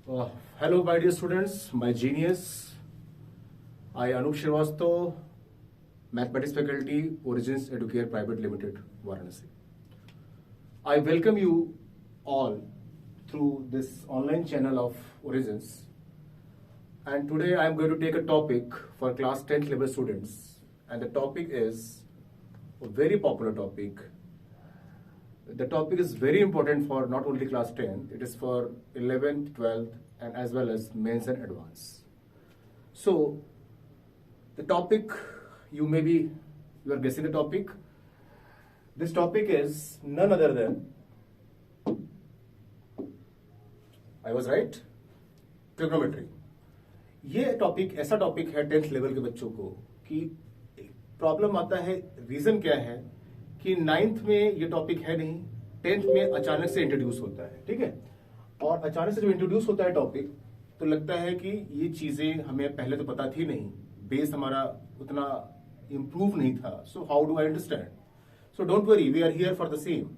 Hello, my dear students, my genius. I Anup Srivastava, Mathematics Faculty, Origins Educare Private Limited, Varanasi. I welcome you all through this online channel of Origins. And today I am going to take a topic for class 10th level students. And the topic is a very popular topic. The topic is very important for not only class 10, it is for 11th, 12th, and as well as mains and advanced. So, the topic, you are guessing the topic. This topic is none other than, I was right, trigonometry. ये topic ऐसा topic है 10th level के बच्चों को कि problem आता है, reason क्या है कि 9th में ये टॉपिक है नहीं, 10th में अचानक से इंट्रोड्यूस होता है, ठीक है। और अचानक से जब इंट्रोड्यूस होता है टॉपिक तो लगता है कि ये चीजें हमें पहले तो पता थी नहीं, बेस हमारा उतना इंप्रूव नहीं था। So how do I understand? So don't worry, we are here for the same.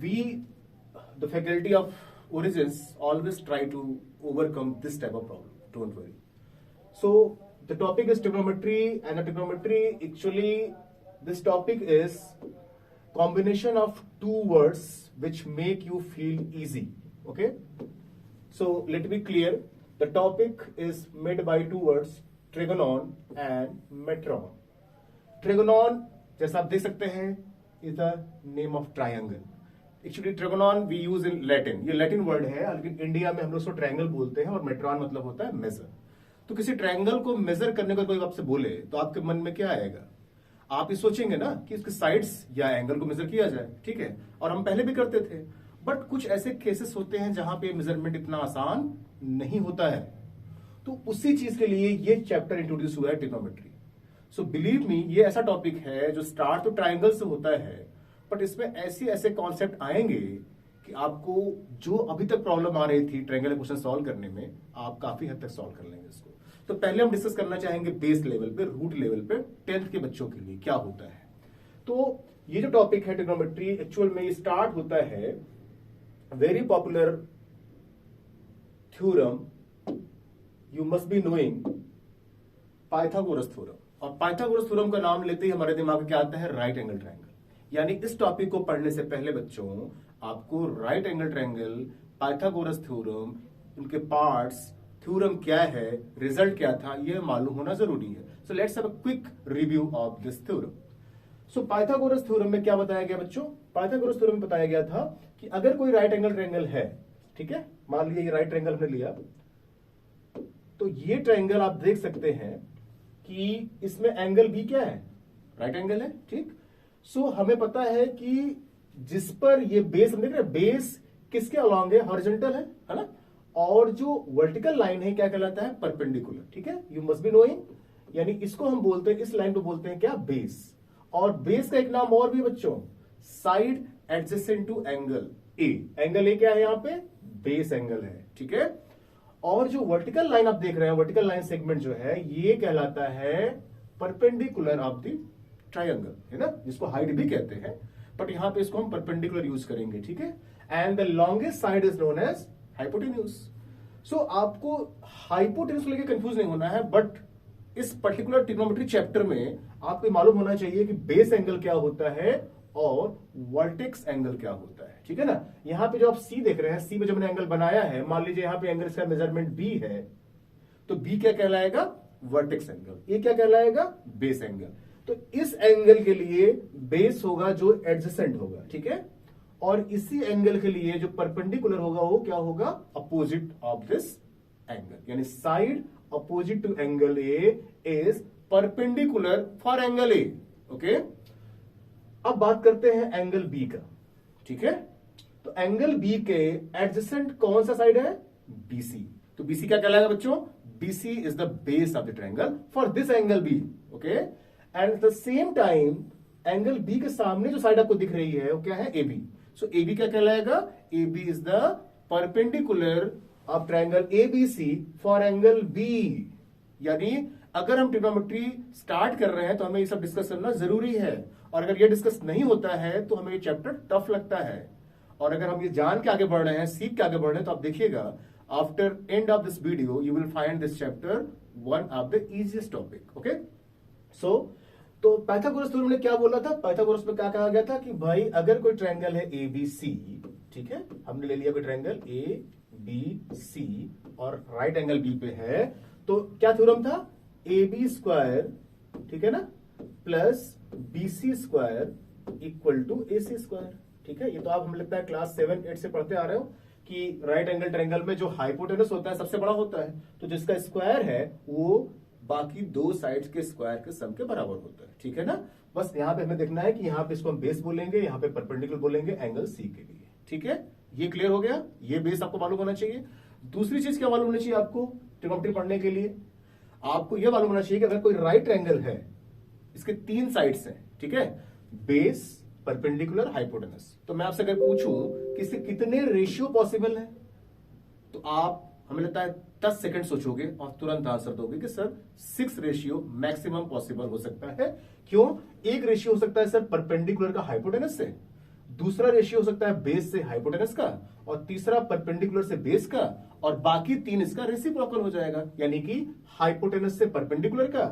We the faculty of Origins always try to overcome this type of problem. Don't worry. So the topic is trigonometry, and the trigonometry actually this topic is combination of two words which make you feel easy. Okay. So let me be clear. The topic is made by two words, trigonon and metron. Trigonon, जैसा आप देख सकते हैं, is the name of triangle. Actually trigonon we use in Latin, ये Latin word है, लेकिन India में हम लोग उसको ट्रायंगल बोलते हैं, और मेट्रॉन मतलब होता है मेजर। तो किसी ट्रायंगल को मेजर करने को कोई आपसे बोले तो आपके मन में क्या आएगा? आप ये सोचेंगे ना कि इसके साइड्स या एंगल को मेजर किया जाए, ठीक है। और हम पहले भी करते थे, बट कुछ ऐसे केसेस होते हैं जहां पे मेजरमेंट इतना आसान नहीं होता है। तो उसी चीज के लिए ये चैप्टर इंट्रोड्यूस हुआ है, ट्रिग्नोमेट्री। सो बिलीव मी, ये ऐसा टॉपिक है जो स्टार्ट तो ट्रायंगल से होता है, बट इसमें ऐसे कॉन्सेप्ट आएंगे कि आपको जो अभी तक प्रॉब्लम आ रही थी ट्रायंगल क्वेश्चन सॉल्व करने में, आप काफी हद तक सॉल्व कर लेंगे इसको। तो पहले हम डिस्कस करना चाहेंगे बेस लेवल पे, रूट लेवल पे 10th के बच्चों के लिए क्या होता है। तो ये जो टॉपिक है ट्रिग्नोमेट्री, एक्चुअल में स्टार्ट होता है very popular theorem, you must be knowing, Pythagoras theorem. और पाइथागोरस थ्योरम का नाम लेते ही हमारे दिमाग में क्या आता है? Right angle triangle. यानी इस टॉपिक को पढ़ने से पहले बच्चों आपको right angle triangle, Pythagoras theorem, उनके पार्ट्स, थ्योरम क्या है, रिजल्ट क्या था, यह मालूम होना जरूरी है। So let's have a quick review of this theorem. So Pythagoras theorem में क्या बताया गया बच्चों? पाइथागोरस थ्योरम में बताया गया था कि अगर कोई राइट एंगल ट्रायंगल है, ठीक है, मान लीजिए ये राइट ट्रायंगल हमने लिया, तो ये ट्रायंगल आप देख सकते हैं कि इसमें एंगल भी क्या है? राइट एंगल है, ठीक। सो हमें पता है कि जिस पर ये बेस, हम देख रहे हैं बेस किसके अलॉन्ग है? हॉरिजॉन्टल है ना। और जो वर्टिकल लाइन है क्या कहलाता है? परपेंडिकुलर, ठीक है। यू मस्ट बी नोइंग, यानी इसको हम बोलते हैं, इस लाइन को बोलते हैं क्या? बेस। और बेस का एक नाम और भी बच्चों, side adjacent to angle A. Angle A क्या है यहाँ पे? बेस एंगल है, ठीक है। और जो वर्टिकल लाइन आप देख रहे हैं, वर्टिकल लाइन सेगमेंट जो है, ये कहलाता है परपेंडिकुलर ऑफ द ट्रायंगल, है ना, जिसको हाइट भी कहते हैं, बट यहां पे इसको हम परपेंडिकुलर यूज करेंगे, ठीक है। And the longest side is known as hypotenuse. So आपको हाइपोटेन्यूज को लेकर कंफ्यूज नहीं होना है, बट इस पर्टिकुलर ट्रिग्नोमेट्री चैप्टर में आपको मालूम होना चाहिए कि बेस एंगल क्या होता है और वर्टेक्स एंगल क्या होता है, ठीक है ना। यहां पे जो आप सी देख रहे हैं, सी पे जो मैंने एंगल बनाया है, मान लीजिए यहां पे एंगल का मेजरमेंट बी है, तो बी क्या कहलाएगा? Vertex angle. ए क्या कहलाएगा? Base angle. तो इस एंगल के लिए बेस होगा जो एडजेसेंट होगा, ठीक है। और इसी एंगल के लिए जो परपेंडिकुलर होगा वो क्या होगा? Opposite of this angle. यानी side opposite to angle A is perpendicular for angle A. Okay, अब बात करते हैं एंगल बी का, ठीक है। तो एंगल बी के एडजेसेंट कौन सा साइड है? बीसी। तो बीसी क्या कहलाएगा बच्चों? BC is the base of the triangle for this angle B. Okay, and at the same time angle B के सामने जो साइड आपको दिख रही है वो क्या है? A B. So A B क्या कहलाएगा? A B is the perpendicular of triangle A B C for angle B. यानी अगर हम ट्रिग्नोमेट्री स्टार्ट कर रहे हैं तो हमें ये सब डिस्कस करना जरूरी है, और अगर ये डिस्कस नहीं होता है तो हमें ये चैप्टर टफ लगता है। और अगर हम ये जान के आगे बढ़ रहे हैं, सीख के आगे बढ़ रहे हैं, तो आप देखिएगा after end of this video you will find this chapter one of the easiest topic. Okay, so तो पाइथागोरस थ्योरम ने क्या बोला था? पाइथागोरस में क्या कहा गया था कि भाई अगर कोई ट्रायंगल है ए बी सी, ठीक है, हमने ले लिया कोई ट्रायंगल ए बी सी और राइट एंगल बी पे है, तो क्या थ्योरम था? ए बी स्क्वायर, ठीक है ना, plus B C square equal to A C square. ठीक है, ये तो आप हमें लगता है क्लास 7-8 से पढ़ते आ रहे हो कि राइट एंगल ट्रायंगल में जो हाइपोटेनस होता है सबसे बड़ा होता है, तो जिसका स्क्वायर है वो बाकी दो साइड्स के स्क्वायर के सम के बराबर होता है। ठीक है ना, बस यहां पे हमें देखना है कि यहां पे इसको हम बेस बोलेंगे, यहां पे परपेंडिकुलर बोलेंगे एंगल सी के लिए। ठीक है, ये क्लियर हो गया, ये बेस आपको मालूम होना चाहिए। दूसरी चीज क्या मालूम होनी चाहिए आपको ट्रिग्नोमेट्री पढ़ने के लिए? आपको यह मालूम होना चाहिए कि अगर कोई राइट ट्रायंगल है, इसके 3 साइड्स हैं, ठीक है, बेस, परपेंडिकुलर, हाइपोटेनस, तो मैं आपसे अगर पूछूं कि इसके कितने रेशियो पॉसिबल है, तो आप हमें लगता है 10 सेकंड सोचोगे और तुरंत आंसर दोगे कि सर 6 रेशियो मैक्सिमम पॉसिबल हो सकता है। क्यों? एक रेशियो हो सकता है सर परपेंडिकुलर का हाइपोटेनस से, दूसरा रेशियो हो सकता है बेस से हाइपोटेनस का, और तीसरा परपेंडिकुलर से बेस का, और बाकी 3 इसका रेसिप्रोकल हो जाएगा, यानी कि हाइपोटेनस से परपेंडिकुलर का,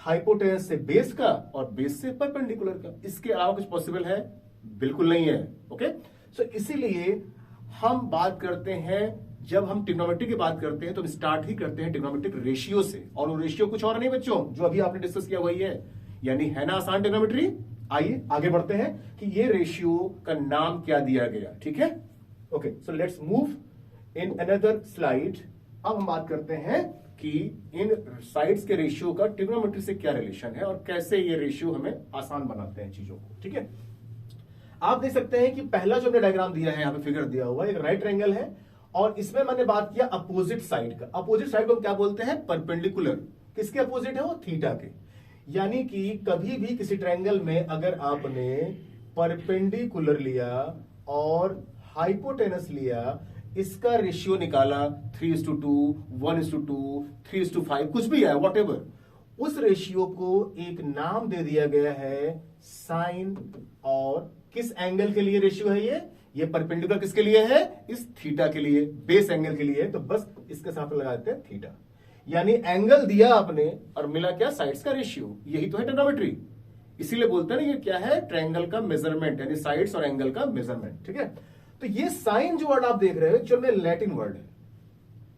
हाइपोटेनस से बेस का, और बेस से परपेंडिकुलर का। इसके अलावा कुछ पॉसिबल है? बिल्कुल नहीं है। ओके, सो इसीलिए हम बात करते हैं, जब हम ट्रिग्नोमेट्री की बात करते हैं तो हम स्टार्ट ही करते हैं ट्रिग्नोमेट्रिक रेशियो से, और वो रेशियो कुछ और नहीं बच्चों, जो अभी आपने डिस्कस किया वही है, यानी है ना आसान ट्रिग्नोमेट्री। आइए आगे बढ़ते हैं कि ये रेशियो का नाम क्या दिया गया। ठीक है, okay, so let's move in another slide. अब हम बात करते हैं कि इन साइड्स के रेशियो का ट्रिग्नोमेट्री से क्या रिलेशन है और कैसे ये रेशियो हमें आसान बनाते हैं चीजों को। ठीक है, आप देख सकते हैं कि पहला जो हमने डायग्राम दिया है, यहां पे फिगर दिया हुआ है, एक राइट ट्रायंगल है, और इसमें मैंने बात किया अपोजिट साइड का। अपोजिट साइड को हम क्या बोलते हैं? परपेंडिकुलर। किसके अपोजिट है वो? थीटा के। यानी कि कभी भी किसी ट्रायंगल में अगर आपने परपेंडिकुलर लिया और हाइपोटेनस लिया, इसका रेशियो निकाला 3:2, 1:2, 3:5, कुछ भी है, व्हाटएवर, उस रेशियो को एक नाम दे दिया गया है साइन। और किस एंगल के लिए रेशियो है ये परपेंडिकुलर किसके लिए है? इस थीटा के लिए, बेस एंगल के लिए। तो बस इसके साथ लगा देते हैं थीटा, यानी एंगल दिया आपने और मिला क्या? साइड्स का रेशियो। यही तो है ट्रिग्नोमेट्री। इसीलिए बोलते हैं ना ये क्या है? ट्रायंगल का मेजरमेंट, यानी साइड्स और एंगल का मेजरमेंट। ठीक है, तो ये साइन जो वर्ड आप देख रहे हो एक्चुअल में लैटिन वर्ड है।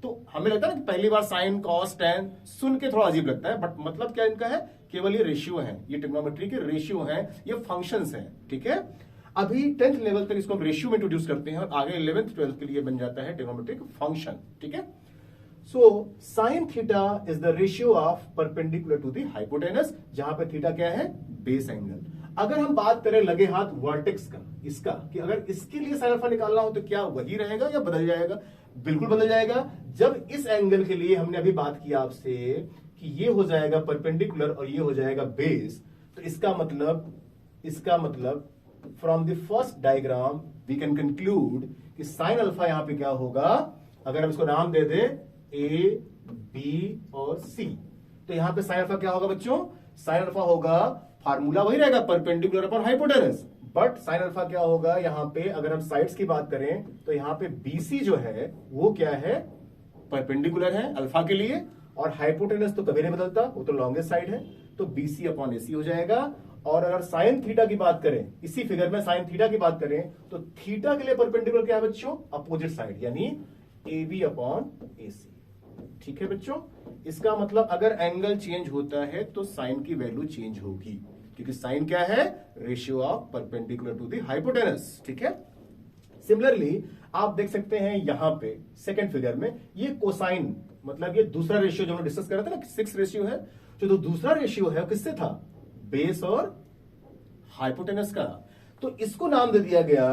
तो हमें लगता है ना कि पहली बार साइन, कॉस, टैन सुन के थोड़ा अजीब लगता है, बट मतलब क्या इनका है? केवल ये रेशियो है, ये ट्रिग्नोमेट्री के रेशियो है, ये फंक्शंस हैं। ठीक है, अभी 10th लेवल तक इसको हम रेशियो में इंट्रोड्यूस करते हैं और आगे 11th 12th के लिए बन जाता है ट्रिग्नोमेट्रिक फंक्शन। ठीक है, so sine theta is the ratio of perpendicular to the hypotenuse, जहां पे थीटा क्या है? Base angle. अगर हम बात करें लगे हाथ वर्टेक्स का, इसका, कि अगर इसके लिए साइन अल्फा निकालना हो तो क्या वही रहेगा या बदल जाएगा? बिल्कुल बदल जाएगा। जब इस एंगल के लिए हमने अभी बात किया आपसे कि ये हो जाएगा परपेंडिकुलर और ये हो जाएगा बेस, तो इसका मतलब from the first diagram we can conclude कि साइन अल्फा यहां पे क्या होगा? अगर हम इसको नाम दे दे ए, बी और सी, तो यहां पे साइन अल्फा क्या होगा बच्चों? साइन अल्फा होगा, फार्मूला वही रहेगा, perpendicular upon hypotenuse, but sine alpha क्या होगा यहां पे? अगर हम साइड्स की बात करें तो यहां पे बीसी जो है वो क्या है? परपेंडिकुलर है अल्फा के लिए, और हाइपोटेनस तो कभी नहीं बदलता, वो तो लॉन्गेस्ट साइड है, तो बीसी अपॉन एसी हो जाएगा। और अगर साइन थीटा की बात करें, इसी फिगर में साइन थीटा की बात करें, तो थीटा के लिए परपेंडिकुलर क्या है बच्चों? अपोजिट साइड, यानी ए बी अपॉन ए सी। ठीक है बच्चों, इसका मतलब अगर एंगल चेंज होता है तो साइन की वैल्यू चेंज होगी, क्योंकि साइन क्या है? Ratio of perpendicular to the hypotenuse. ठीक है, सिमिलरली आप देख सकते हैं यहां पे सेकंड फिगर में ये कोसाइन, मतलब ये दूसरा रेशियो जो हमने डिस्कस करा था ना, 6 रेशियो है, जो दूसरा रेशियो है किससे था? बेस और हाइपोटेनस का। तो इसको नाम दे दिया गया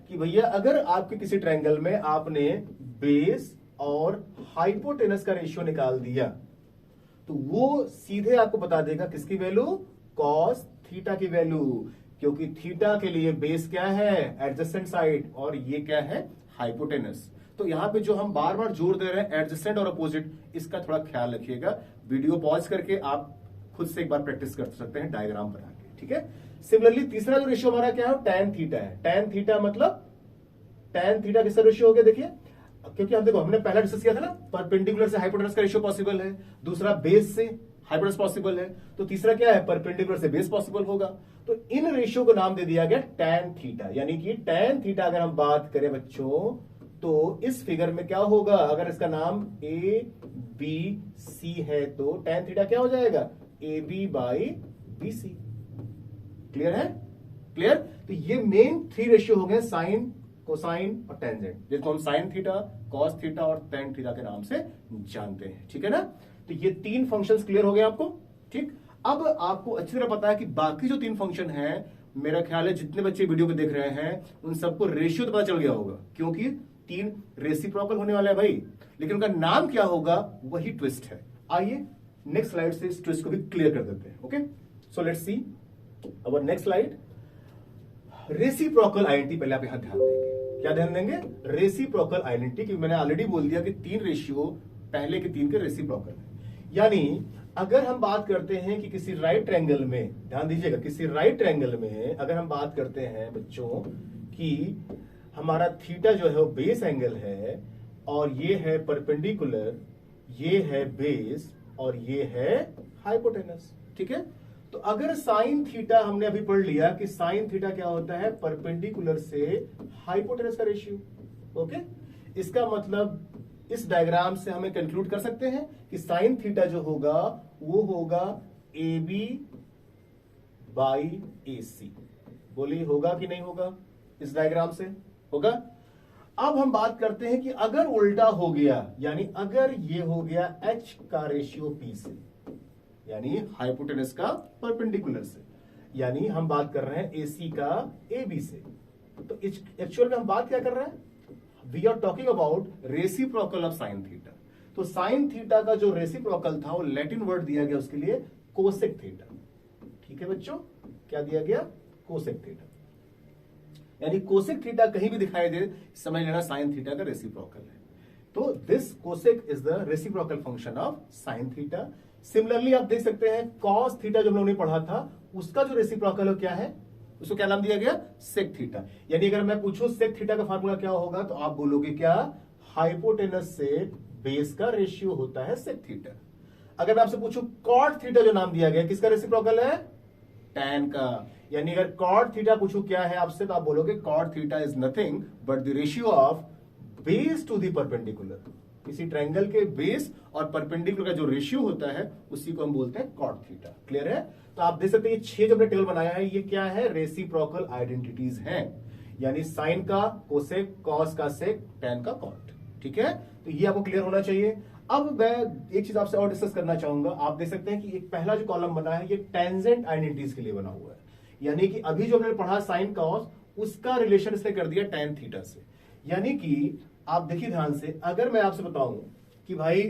कि भैया अगर आपके किसी ट्रायंगल में आपने बेस और हाइपोटेनस का रेशियो निकाल दिया, तो वो सीधे आपको बता देगा किसकी वैल्यू? कॉस थीटा की वैल्यू, क्योंकि थीटा के लिए बेस क्या है? एडजेसेंट साइड, और ये क्या है? हाइपोटेनस। तो यहां पे जो हम बार बार जोर दे रहे हैं एडजेसेंट और अपोजिट, इसका थोड़ा ख्याल रखिएगा। वीडियो पॉज करके आप खुद से एक बार प्रैक्टिस कर सकते हैं डायग्राम बना के। ठीक है, सिमिलरली तीसरा जो रेशियो हमारा क्या है? टैन थीटा है। टैन थीटा मतलब, टैन थीटा किसका रेशियो हो गया? देखिए क्योंकि हम देखो हमने पहला डिस्कस किया था ना, परपेंडिकुलर से हाइपोटेनस का रेशियो पॉसिबल है, दूसरा बेस से हाइपोटेनस पॉसिबल है, तो तीसरा क्या है, परपेंडिकुलर से बेस पॉसिबल होगा। तो इन रेशियो को नाम दे दिया गया tan थीटा, यानी कि tan थीटा अगर हम बात करें बच्चों तो इस फिगर में क्या होगा, अगर इसका नाम ए बी सी है तो tan थीटा क्या हो जाएगा, A B by B C. Clear है, क्लियर। तो ये मेन 3 रेशियो हो गए, साइन, कोसाइन और टेंजेंट, जिसको हम साइन थीटा, कॉस थीटा और टेन थीटा के नाम से जानते हैं। ठीक है ना, तो ये 3 फंक्शंस क्लियर हो गए आपको। ठीक, अब आपको अच्छी तरह पता है कि बाकी जो 3 फंक्शन हैं, मेरा ख्याल है जितने बच्चे वीडियो को देख रहे हैं उन सबको रेशियो तो पता चल गया होगा, क्योंकि 3 रेसिप्रोकल होने वाले हैं भाई, लेकिन उनका नाम क्या होगा वही ट्विस्ट है। आइए नेक्स्ट स्लाइड से इस ट्विस्ट को भी क्लियर कर देते हैं। Okay, so let's see our next slide. Reciprocal identity पहले आप यहां ध्यान देंगे, क्या ध्यान देंगे, रेसिप्रोकल आइडेंटिटी, क्योंकि मैंने ऑलरेडी बोल दिया कि 3 रेशियो पहले के 3 के रेसिप्रोकल है। यानी अगर हम बात करते हैं कि किसी राइट ट्रायंगल में, ध्यान दीजिएगा, किसी राइट ट्रायंगल में अगर हम बात करते हैं बच्चों कि हमारा थीटा जो है वो बेस एंगल है और ये है परपेंडिकुलर, ये है बेस और ये है हाइपोटेनस। ठीक है, तो अगर साइन थीटा हमने अभी पढ़ लिया कि साइन थीटा क्या होता है, परपेंडिकुलर से हाइपोटेनस का रेशियो। ओके, इसका मतलब इस डायग्राम से हमें कंक्लूड कर सकते हैं कि साइन थीटा जो होगा वो होगा ए बी बाई ए सी। बोलिए होगा कि नहीं होगा, इस डायग्राम से होगा। अब हम बात करते हैं कि अगर उल्टा हो गया, यानी अगर ये हो गया h का रेशियो p से, यानी हाइपोटेनस का परपेंडिकुलर से, यानी हम बात कर रहे हैं AC का AB से, तो एक्चुअल में हम बात क्या कर रहे हैं, we are talking about reciprocal of sine theta. तो साइन थीटा का जो रेसिप्रोकल था वो लैटिन वर्ड दिया गया उसके लिए कोसेक थीटा। ठीक है बच्चों, क्या दिया गया, कोसेक थीटा। यानी कोसेक थीटा कहीं भी दिखाई दे समझ लेना साइन थीटा का रेसिप्रोकल है। तो this cosec is the reciprocal function of sine theta. Similarly आप देख सकते हैं कॉस थीटा जो हम लोगों ने पढ़ा था उसका जो रेसिप्रोकल है क्या है, उसको क्या नाम दिया गया, सेक थीटा। यानी अगर मैं पूछूं सेक थीटा का फार्मूला क्या होगा तो आप बोलोगे क्या, हाइपोटेनस से बेस का रेशियो होता है सेक थीटा। अगर मैं आपसे पूछूं कॉट थीटा जो नाम दिया गया किसका रेसिप्रोकल है, टैन का। यानी अगर कॉट थीटा पूछूं क्या है आपसे तो आप बोलोगे cot theta is nothing but the ratio of base to the perpendicular. किसी ट्रायंगल के बेस और परपेंडिकुलर का जो रेशियो होता है उसी को हम बोलते हैं कॉट थीटा। क्लियर है, तो आप देख सकते हैं ये 6 जो हमने टेबल बनाया है ये क्या है, रेसिप्रोकल आइडेंटिटीज हैं, यानी साइन का कोसेक, कॉस का सेक, टैन का कॉट। ठीक है, तो ये आपको क्लियर होना चाहिए। अब मैं एक चीज आपसे और डिस्कस करना चाहूंगा। आप देख सकते हैं कि एक पहला जो कॉलम बना है ये टेंजेंट आइडेंटिटीज के लिए बना हुआ है, यानी कि अभी जो हमने पढ़ा साइन कॉस उसका रिलेशन इसने कर दिया टैन थीटा से। यानी कि आप देखिए ध्यान से, अगर मैं आपसे बताऊं कि भाई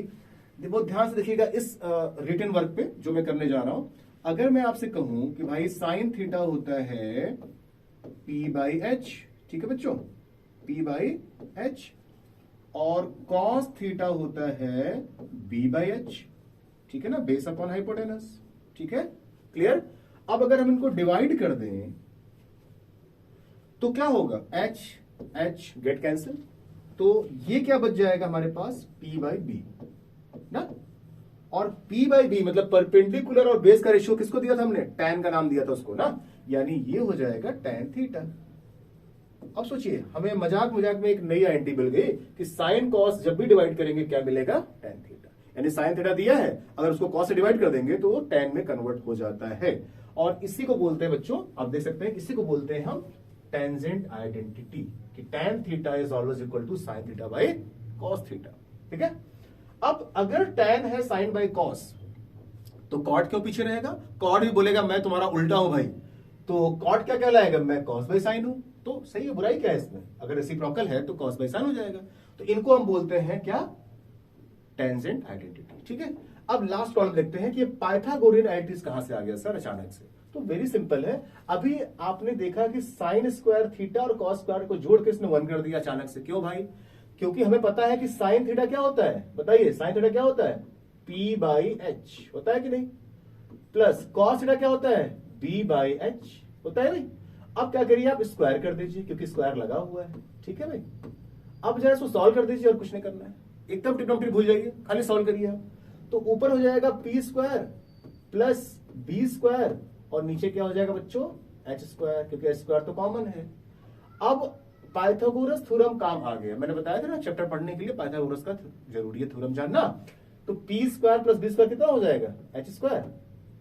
बहुत ध्यान से देखिएगा इस रिटन वर्क पे जो मैं करने जा रहा हूं, अगर मैं आपसे कहूं कि भाई साइन थीटा होता है P बाई एच, ठीक है बच्चों, P बाई एच, और कॉस थीटा होता है B बाई एच, ठीक है ना, बेस अपॉन हाइपोटेनस। ठीक है, क्लियर। अब अगर हम इनको डिवाइड कर दें तो क्या होगा, H गेट कैंसिल, तो ये क्या बच जाएगा हमारे पास, P बाई बी ना, और P बाई बी मतलब परपेंडिकुलर और बेस का रेशियो किसको दिया था हमने, टैन का नाम दिया था उसको ना, यानी ये हो जाएगा टैन थीटा। अब सोचिए हमें मजाक में एक नई आइडेंटिटी मिल गई कि साइन कॉस जब भी डिवाइड करेंगे क्या मिलेगा, टैन थीटा। यानी साइन थीटा दिया है, अगर उसको कॉस से डिवाइड कर देंगे तो वो टैन में कन्वर्ट हो जाता है, और इसी को बोलते हैं बच्चों, आप देख सकते हैं इसी को बोलते हैं हम टेंजेंट आइडेंटिटी, कि tan theta is always equal to sine theta by cos theta. ठीक है, अब अगर टैन है साइन बाई कॉस तो कॉट क्यों पीछे रहेगा, कॉट भी बोलेगा मैं तुम्हारा उल्टा हूं भाई, तो कॉट क्या कहलाएगा, मैं कॉस बाई साइन हूं। तो सही है, बुराई क्या है इसमें, अगर रेसिप्रोकल है तो कॉस बाई साइन हो जाएगा। तो इनको हम बोलते हैं क्या, टेंजेंट आइडेंटिटी। ठीक है, अब लास्ट कॉलम देखते हैं कि ये पाइथागोरियन आइडेंटिटीज कहां से आ गया सर अचानक से। तो वेरी सिंपल है, अभी आपने देखा कि साइन स्क्वायर थीटा और कॉस स्क्वायर को जोड़ के इसने 1 कर दिया अचानक से। क्यों भाई, क्योंकि हमें पता है कि साइन थीटा क्या होता है, बताइए साइन थीटा क्या होता है, P बाई एच होता है कि नहीं, प्लस कॉस थीटा क्या होता है, B बाई एच होता है भाई। अब क्या करिए, आप स्क्वायर कर दीजिए क्योंकि स्क्वायर लगा हुआ है। ठीक है भाई, अब जरा इसको सॉल्व कर दीजिए और कुछ नहीं करना है, एकदम ट्रिग्नोमेट्री भूल जाइए, खाली सॉल्व करिए आप। तो ऊपर हो जाएगा P square plus B square और नीचे क्या हो जाएगा बच्चों, एच स्क्वायर, क्योंकि एच स्क्वायर तो कॉमन है। अब पाइथागोरस थ्योरम काम आ गया, मैंने बताया था ना चैप्टर पढ़ने के लिए पाइथागोरस का जरूरी है थ्योरम जानना। तो P square plus B square कितना हो जाएगा, एच स्क्वायर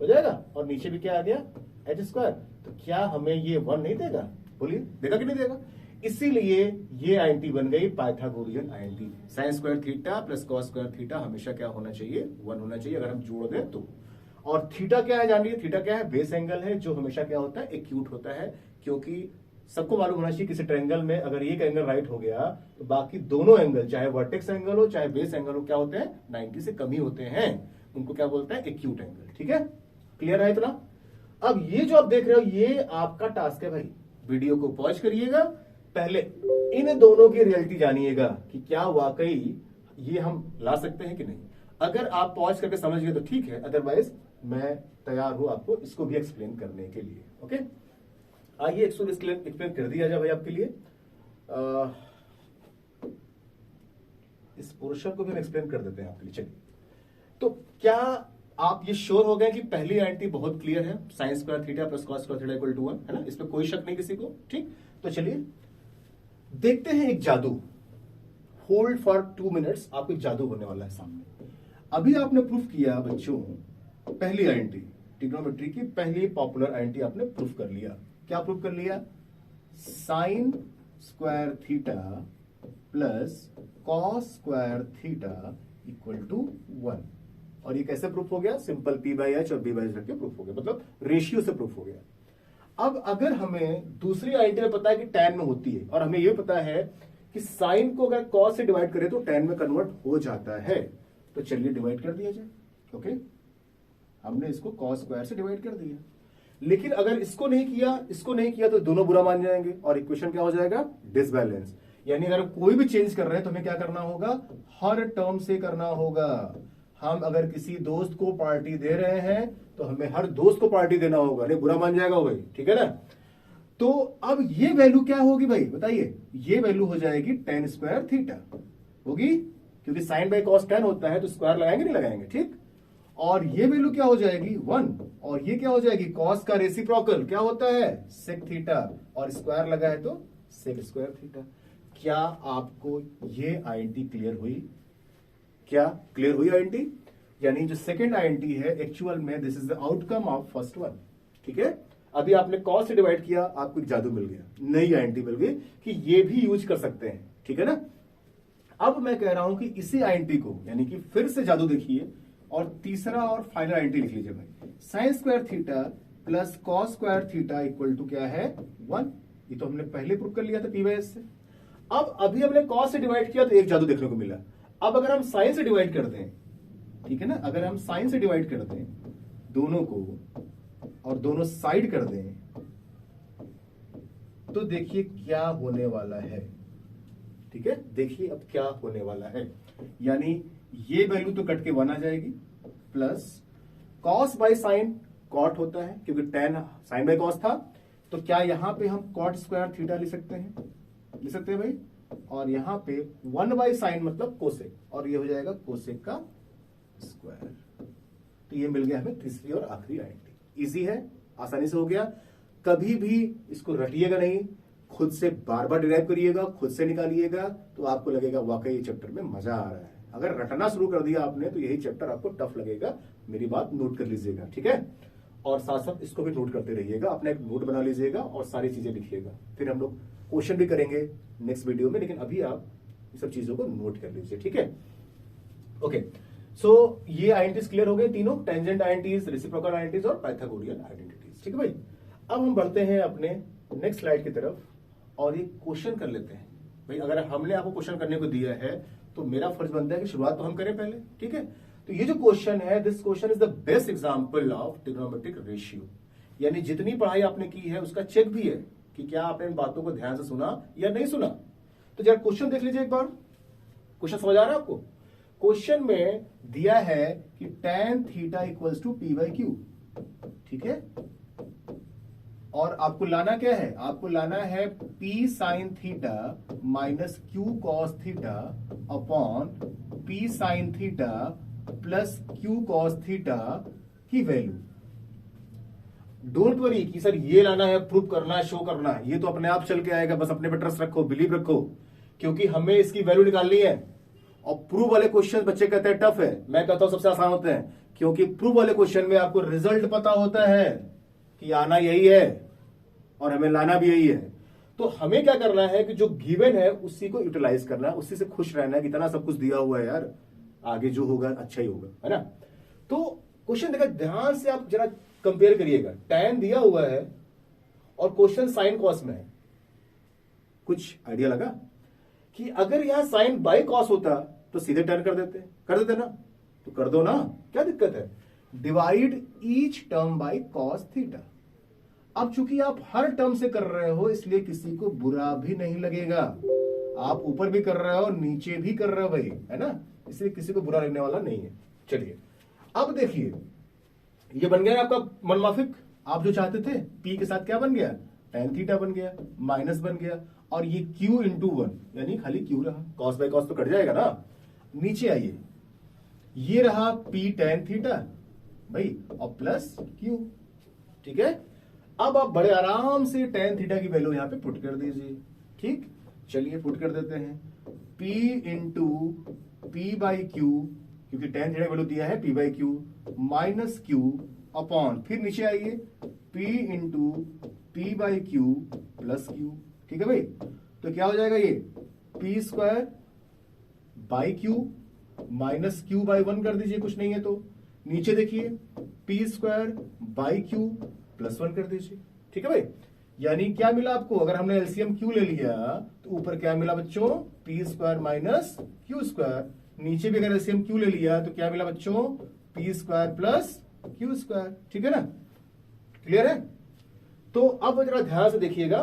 हो जाएगा, और नीचे भी क्या आ गया, एच स्क्वायर। तो क्या हमें ये 1 नहीं देगा, बोलिए देगा कि नहीं देगा। इसीलिए ये आईएनटी बन गई Pythagorean INT. Sign square theta plus cos square theta हमेशा क्या होना चाहिए, 1 होना चाहिए, अगर हम जोड़ दें तो। और थीटा क्या है जानिए, थीटा क्या है, बेस एंगल है, जो हमेशा क्या होता है, एक्यूट होता है। क्योंकि सबको मालूम होना चाहिए किसी ट्रायंगल में अगर एक एंगल राइट हो गया तो बाकी दोनों एंगल, चाहे वर्टेक्स एंगल हो चाहे बेस एंगल हो, क्या होते हैं, 90 से कम ही होते हैं, उनको क्या बोलते हैं, एक्यूट एंगल। ठीक है, क्लियर है इतना। अब ये जो आप देख रहे हो ये आपका टास्क है भाई, वीडियो को पॉज करिएगा, पहले इन दोनों की रियलिटी जानिएगा कि क्या वाकई ये हम ला सकते हैं कि नहीं। अगर आप पॉज करके समझ गए तो ठीक है, अदरवाइज मैं तैयार हूं आपको इसको भी एक्सप्लेन करने के लिए। ओके, आइए इसको एक्सप्लेन कर दिया जाए भाई आपके लिए। इस पोर्शन को भी हम एक्सप्लेन कर देते हैं आपके लिए। चलिए, तो क्या आप ये श्योर हो गए कि पहली आईएनटी बहुत क्लियर है, sine square theta plus cos square theta equal to 1, है ना, इसमें कोई शक नहीं किसी को। ठीक, तो चलिए देखते हैं एक जादू। होल्ड फॉर 2 मिनट्स, आपको एक जादू होने वाला है सामने। अभी आपने प्रूफ किया बच्चों, पहली आईएनटी ट्रिग्नोमेट्री की पहली पॉपुलर आईएनटी आपने प्रूफ कर लिया। क्या प्रूफ कर लिया, sine square theta plus cos square theta equal to 1। और ये कैसे प्रूफ हो गया, सिंपल पी बाई एच और बी बाई एच रख के प्रूफ हो गया, मतलब रेशियो से प्रूफ हो गया। अब अगर हमें दूसरी आईएनटी में पता है कि tan में होती है, और हमें यह पता है कि साइन को अगर cos से डिवाइड करें तो tan में कन्वर्ट हो जाता है, तो चलिए डिवाइड कर दिया जाए। ओके, हमने इसको cos स्क्वायर से डिवाइड कर दिया। लेकिन अगर इसको नहीं किया तो दोनों बुरा मान जाएंगे और इक्वेशन क्या हो जाएगा, डिसबैलेंस। यानी अगर कोई भी चेंज कर रहे हैं तो हमें क्या करना होगा, हर टर्म से करना होगा। हम अगर किसी दोस्त को पार्टी दे रहे हैं तो हमें हर दोस्त को पार्टी देना होगा, नहीं बुरा मान जाएगा भाई, ठीक है ना। तो अब ये वैल्यू क्या होगी भाई बताइए, ये वैल्यू हो जाएगी tan स्क्वायर थीटा होगी, क्योंकि साइन बाई कॉस tan होता है तो स्क्वायर लगाएंगे नहीं लगाएंगे, ठीक। और ये वैल्यू क्या हो जाएगी 1, और ये क्या हो जाएगी, कॉस का रेसिप्रोकल क्या होता है, सेक थीटा, और स्क्वायर लगा है तो सेक स्क्वायर थीटा। क्या आपको ये आईएनटी क्लियर हुई, क्या क्लियर हुई आईएनटी। यानी जो सेकंड आईएनटी है एक्चुअल में this is the outcome of first one, ठीक है। अभी आपने कॉस से डिवाइड किया, आपको एक जादू मिल गया, नई आईएनटी मिल गई कि ये भी यूज कर सकते हैं, ठीक है ना। अब मैं कह रहा हूं कि इसी आईएनटी को, यानी कि फिर से जादू देखिए, और तीसरा और फाइनल आईएनटी लिख लीजिए भाई, sine square theta plus cos square theta equal to क्या है 1। ये तो हमने पहले प्रूव कर लिया था पी बाई एस से। अब अभी हमने कॉस से डिवाइड किया तो एक जादू देखने को मिला। अब अगर हम साइन से डिवाइड कर दें, ठीक है ना, अगर हम साइन से डिवाइड कर दें दोनों को और दोनों साइड कर दें तो देखिए क्या होने वाला है, ठीक है। देखिए अब क्या होने वाला है, यानी ये वैल्यू तो कट के 1 आ जाएगी, plus cos by sine cot होता है क्योंकि tan साइन बाय कॉस था, तो क्या यहां पे हम कॉट स्क्वायर थीटा लिख सकते हैं, लिख सकते हैं भाई। और यहां पे 1 बाय साइन मतलब कोसेक, और ये हो जाएगा कोसेक का स्क्वायर। तो ये मिल गया हमें तीसरी और आखिरी आईएनटी। इजी है, आसानी से हो गया। कभी भी इसको रटिएगा नहीं, खुद से बार बार डिराइव करिएगा, खुद से निकालिएगा, तो आपको लगेगा वाकई ये चैप्टर में मजा आ रहा है। अगर रटना शुरू कर दिया आपने तो यही चैप्टर आपको टफ लगेगा, मेरी बात नोट कर लीजिएगा, ठीक है। और साथ साथ इसको भी नोट करते रहिएगा, अपना एक नोट बना लीजिएगा और सारी चीजें लिखिएगा। फिर हम लोग क्वेश्चन भी करेंगे नेक्स्ट वीडियो में, लेकिन अभी आप ये सब चीजों को नोट कर लीजिए, ठीक है। ओके, सो ये आईएनटीज क्लियर हो गए तीनों, टेंजेंट आईएनटीज, रेसिप्रोकल आईएनटीज और पाइथागोरियन आइडेंटिटीज, ठीक है भाई। अब हम बढ़ते हैं अपने नेक्स्ट स्लाइड की तरफ और ये क्वेश्चन कर लेते हैं भाई। अगर हमने आपको क्वेश्चन करने को दिया है तो मेरा फर्ज बनता है कि शुरुआत तो हम करें पहले, ठीक है। तो ये जो क्वेश्चन है, this question is the best example of trigonometric ratio, यानी जितनी पढ़ाई आपने की है उसका चेक भी है कि क्या आपने इन बातों को ध्यान से सुना या नहीं सुना। तो जरा क्वेश्चन देख लीजिए एक बार, क्वेश्चन समझ आ रहा है आपको। क्वेश्चन में दिया है कि tan theta equals to P by Q, ठीक है। और आपको लाना क्या है, आपको लाना है P sine theta minus Q cos theta upon P sine theta plus Q cos theta की वैल्यू। डोंट वरी कि सर ये लाना है, प्रूव करना है, शो करना है, ये तो अपने आप चल के आएगा, बस अपने पे ट्रस्ट रखो, बिलीव रखो, क्योंकि हमें इसकी वैल्यू निकालनी है। और प्रूव वाले क्वेश्चन बच्चे कहते हैं टफ है, मैं कहता हूं सबसे आसान होते हैं, क्योंकि प्रूव वाले क्वेश्चन में आपको रिजल्ट पता होता है कि आना यही है और हमें लाना भी यही है। तो हमें क्या करना है कि जो गिवन है उसी को यूटिलाइज करना है, उसी से खुश रहना है कि इतना सब कुछ दिया हुआ है यार, आगे जो होगा अच्छा ही होगा, है ना। तो क्वेश्चन देखा ध्यान से, आप जरा कंपेयर करिएगा, tan दिया हुआ है और क्वेश्चन साइन कॉस में है। कुछ आइडिया लगा कि अगर यहां साइन बाई कॉस होता तो सीधे टर्न कर देते ना, तो कर दो ना, क्या दिक्कत है। Divide each term by cos theta. अब चूंकि आप हर टर्म से कर रहे हो इसलिए किसी को बुरा भी नहीं लगेगा, आप ऊपर भी कर रहे हो नीचे भी कर रहे हो भाई, है ना, इसलिए किसी को बुरा लगने वाला नहीं है। चलिए अब देखिए, ये बन गया आपका मनमाफिक, आप जो चाहते थे P के साथ क्या बन गया, tan थीटा बन गया, माइनस बन गया, और ये Q इंटू 1 यानी खाली Q रहा, कॉस बाय कॉस तो कट जाएगा ना। नीचे आइए, ये रहा P tan थीटा भाई और प्लस Q, ठीक है। अब आप बड़े आराम से tan थीटा की वैल्यू यहां पे पुट कर दीजिए, ठीक। चलिए पुट कर देते हैं, P into P by Q, क्योंकि tan थीटा की वैल्यू दिया है P by Q, minus Q upon, फिर नीचे आइए P into P by Q plus Q, ठीक है भाई। तो क्या हो जाएगा ये P square by Q minus Q by 1 कर दीजिए, कुछ नहीं है तो। नीचे देखिए P square by Q plus 1 कर दीजिए, ठीक है भाई। यानी क्या मिला आपको, अगर हमने एलसीएम Q ले लिया तो ऊपर क्या मिला बच्चों, P square minus Q square, नीचे भी अगर एलसीएम Q ले लिया तो क्या मिला बच्चों, P square plus Q square, ठीक है ना, क्लियर है। तो अब जरा ध्यान से देखिएगा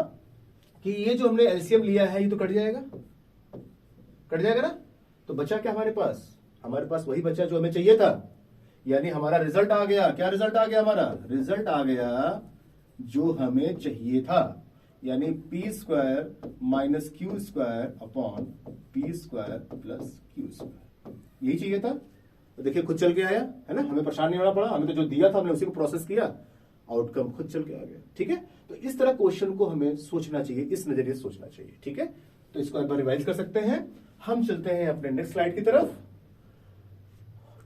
कि ये जो हमने एलसीएम लिया है ये तो कट जाएगा ना। तो बचा क्या हमारे पास वही बचा जो हमें चाहिए था, यानी हमारा रिजल्ट आ गया। क्या रिजल्ट आ गया, हमारा रिजल्ट आ गया जो हमें चाहिए था, यानी P square minus Q square upon P square plus Q square, यही चाहिए था। तो देखिए खुद चल के आया, है ना, हमें परेशान नहीं होना पड़ा, हमें तो जो दिया था हमने उसी को प्रोसेस किया, आउटकम खुद चल के आ गया, ठीक है। तो इस तरह क्वेश्चन को हमें सोचना चाहिए, इस नजरिए से सोचना चाहिए, ठीक है। तो इसको एक बार रिवाइज कर सकते हैं। हम चलते हैं अपने नेक्स्ट स्लाइड की तरफ।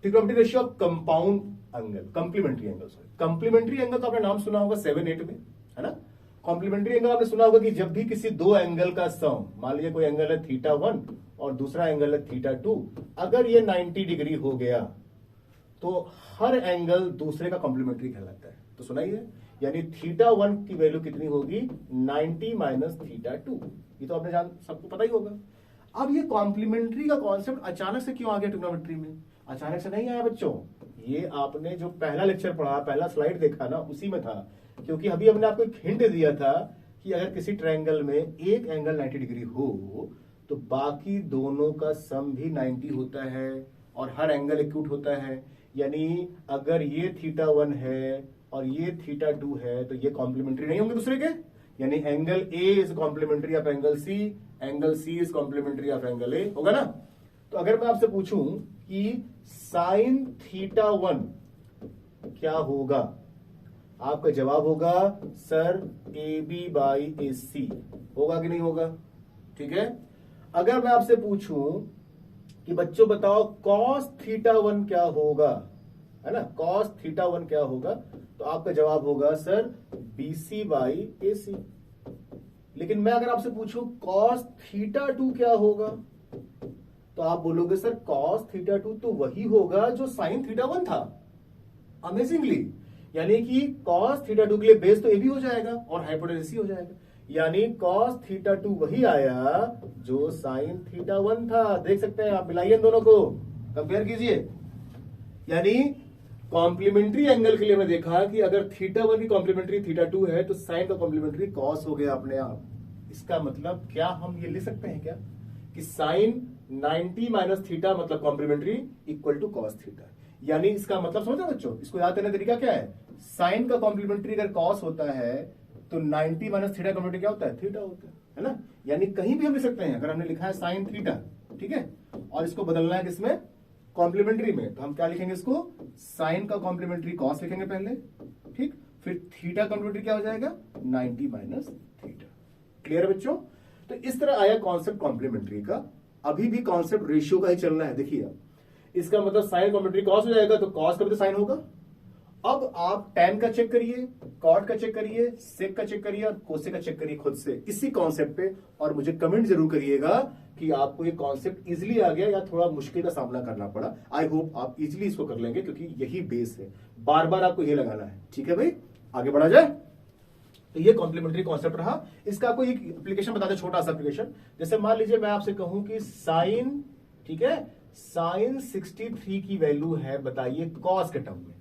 Trigonometric ratio of compound angle, complementary angle, complementary angle तो आपने नाम सुना होगा 7-8 में, है ना। कॉम्प्लीमेंट्री एंगल आपने सुना होगा कि जब भी किसी दो एंगल का सम, मान लीजिए कोई एंगल है θ1 और दूसरा एंगल है θ2, अगर ये 90 डिग्री हो गया तो हर एंगल दूसरे का कॉम्प्लीमेंट्री कहलाता है। तो सुनाइए, यानी θ1 की वैल्यू कितनी होगी, 90 माइनस θ2, ये तो आपने सबको पता ही होगा। अब ये कॉम्प्लीमेंट्री का कॉन्सेप्ट अचानक से क्यों आ गया ट्रिग्नोमेट्री में, अचानक से नहीं आया बच्चों, ये आपने जो पहला लेक्चर पढ़ा, पहला स्लाइड देखा ना, उसी में था। क्योंकि अभी हमने आपको एक हिंट दिया था कि अगर किसी ट्रायंगल में एक एंगल 90 डिग्री हो तो बाकी दोनों का सम भी 90 होता है और हर एंगल एक्यूट होता है। यानी अगर ये θ1 है और ये θ2 है तो ये कॉम्प्लीमेंट्री नहीं होंगे दूसरे के, यानी angle A is complementary of angle C, angle C is complementary of angle A, होगा ना। तो अगर मैं आपसे पूछूं कि साइन θ1 क्या होगा, आपका जवाब होगा सर AB बाई AC, होगा कि नहीं होगा, ठीक है। अगर मैं आपसे पूछूं कि बच्चों बताओ cos θ1 क्या होगा, है ना, cos θ1 क्या होगा, तो आपका जवाब होगा सर BC बाई AC। लेकिन मैं अगर आपसे पूछूं cos θ2 क्या होगा, तो आप बोलोगे सर cos θ2 तो वही होगा जो sin θ1 था। अमेजिंगली, यानी कि cos θ2 के लिए बेस तो AB हो जाएगा और हाइपोटेन्यूज AC हो जाएगा, यानी cos θ2 वही आया जो sin θ1 था। देख सकते हैं आप, मिलाइए इन दोनों को, कंपेयर कीजिए। यानी कॉम्प्लीमेंट्री एंगल के लिए मैं देखा कि अगर θ1 की कॉम्प्लीमेंट्री θ2 है तो साइन का कॉम्प्लीमेंट्री cos हो गया अपने आप। इसका मतलब क्या हम ये लिख सकते हैं क्या कि साइन 90 माइनस थीटा मतलब complementary equal to cos theta. यानी इसका मतलब समझो बच्चों, इसको याद करने का तरीका क्या है, साइन का कॉम्प्लीमेंट्री अगर cos होता है तो 90 माइनस थीटा कॉम्प्लीमेंट्री क्या होता है? थीटा होता है ना। यानी कहीं भी हम लिख सकते हैं, अगर हमने लिखा है साइन थीटा, ठीक है, और इसको बदलना है किसमें? कॉम्प्लीमेंट्री में, तो हम क्या लिखेंगे इसको? साइन का कॉम्प्लीमेंट्री कॉस लिखेंगे पहले, ठीक, फिर थीटा कॉम्प्लीमेंट्री क्या हो जाएगा? 90 माइनस थीटा। क्लियर है बच्चों? तो इस तरह आया कॉन्सेप्ट कॉम्प्लीमेंट्री का। अभी भी कॉन्सेप्ट रेशियो का ही चलना है। देखिए आप, इसका मतलब साइन कॉम्प्लीमेंट्री कॉस हो जाएगा, तो कॉस का भी तो साइन होगा। अब आप tan का चेक करिए, कॉट का चेक करिए, सेक का चेक करिए और कोसेक का चेक करिए खुद से इसी कॉन्सेप्ट पे, और मुझे कमेंट जरूर करिएगा कि आपको ये कॉन्सेप्ट इजीली आ गया या थोड़ा मुश्किल का सामना करना पड़ा। आई होप आप इजीली इसको कर लेंगे, क्योंकि यही बेस है, बार बार आपको ये लगाना है। ठीक है भाई, आगे बढ़ा जाए। तो ये कॉम्प्लीमेंट्री कॉन्सेप्ट रहा। इसका आपको एक एप्लीकेशन बता दे, छोटा सा एप्लीकेशन। जैसे मान लीजिए मैं आपसे कहूं कि साइन, ठीक है, साइन 63 की वैल्यू है, बताइए कॉस के टर्म में,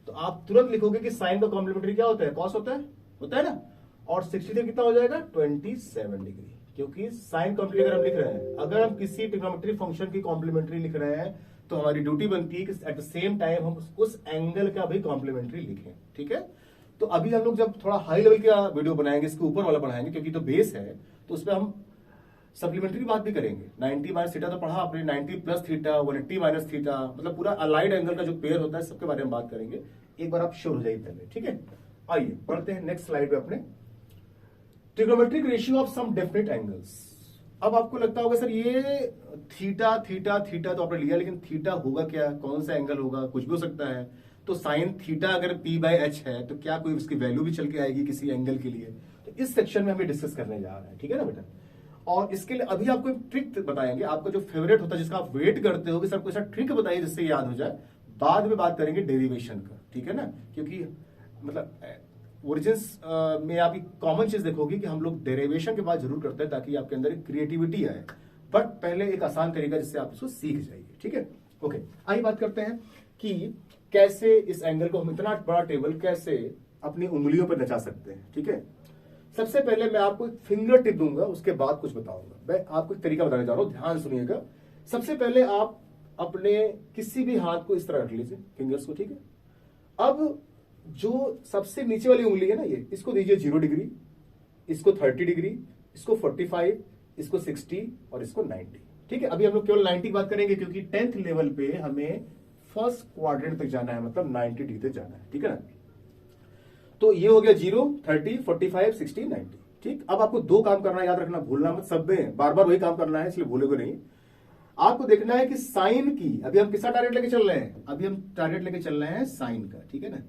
तो आप तुरंत लिखोगे कि साइन का कॉम्प्लीमेंट्री क्या होता है? कॉस होता है ना। और 63 कितना हो जाएगा? 27 डिग्री, क्योंकि साइन कॉम्प्लीमेंट्री अगर हम लिख रहे हैं, अगर हम किसी ट्रिग्नोमेट्री फंक्शन की कॉम्प्लीमेंट्री लिख रहे हैं, तो हमारी ड्यूटी बनती है कि एट द सेम टाइम हम उस एंगल का भी कॉम्प्लीमेंट्री लिखें। ठीक है, तो अभी हम लोग जब थोड़ा हाई लेवल का वीडियो बनाएंगे, इसके ऊपर वाला बढ़ाएंगे, क्योंकि तो बेस है, तो उसमें हम सप्लीमेंट्री बात भी करेंगे। 90 माइनस थीटा तो पढ़ा आपने, 90 प्लस थीटा, 180 माइनस थीटा, मतलब पूरा अलाइड एंगल का जो पेयर होता है, सबके बारे में बात करेंगे। एक बार आप श्योर हो जाइए पहले, ठीक है। आइए पढ़ते हैं नेक्स्ट स्लाइड पे अपने, trigonometric ratio of some definite angles. अब आपको लगता होगा सर ये थीटा थीटा थीटा तो आपने लिया, लेकिन थीटा होगा क्या? कौन सा एंगल होगा? कुछ भी हो सकता है। तो साइन थीटा अगर p बाय एच है, तो क्या कोई उसकी वैल्यू भी चल के आएगी किसी एंगल के लिए? तो इस सेक्शन में हमें डिस्कस करने जा रहे हैं, ठीक है ना बेटा। और इसके लिए अभी आपको एक ट्रिक बताएंगे, आपका जो फेवरेट होता है, जिसका आप वेट करते हो कि सर कोई ऐसा ट्रिक बताइए जिससे याद हो जाए। बाद में बात करेंगे डेरिवेशन का, ठीक है ना, क्योंकि मतलब ओरिजिन्स में आप एक कॉमन चीज देखोगे कि हम लोग डेरिवेशन के बाद जरूर करते हैं, ताकि आपके अंदर एक क्रिएटिविटी आए। बट पहले एक आसान तरीका जिससे आप इसको सीख जाइए, ठीक है। ओके, आइए बात करते हैं कि कैसे इस एंगल को हम इतना बड़ा टेबल कैसे अपनी उंगलियों पर नचा सकते हैं, ठीक है। सबसे पहले मैं आपको एक फिंगर टिप दूंगा, उसके बाद कुछ बताऊंगा। मैं आपको एक तरीका बताने जा रहा हूं, ध्यान सुनिएगा। सबसे पहले आप अपने किसी भी हाथ को इस तरह रख लीजिए, फिंगर्स को, ठीक है। अब जो सबसे नीचे वाली उंगली है ना, ये इसको दीजिए 0 डिग्री, इसको 30 डिग्री, इसको 45, इसको 60 और इसको 90, ठीक है। अभी हम लोग केवल 90 की बात करेंगे, क्योंकि 10th लेवल पे हमें फर्स्ट क्वाड्रेंट तक जाना है, मतलब 90 डिग्री तक जाना है, ठीक है ना। तो ये हो गया 0, 30, 45, 60, 90, ठीक। अब आपको दो काम करना है, याद रखना, भूलना मत, सब में बार बार वही काम करना है, इसलिए भूलेगा नहीं। आपको देखना है कि साइन की, अभी हम किसका टारगेट लेके चल रहे हैं? अभी हम टारगेट लेके चल रहे हैं साइन का, ठीक है ना।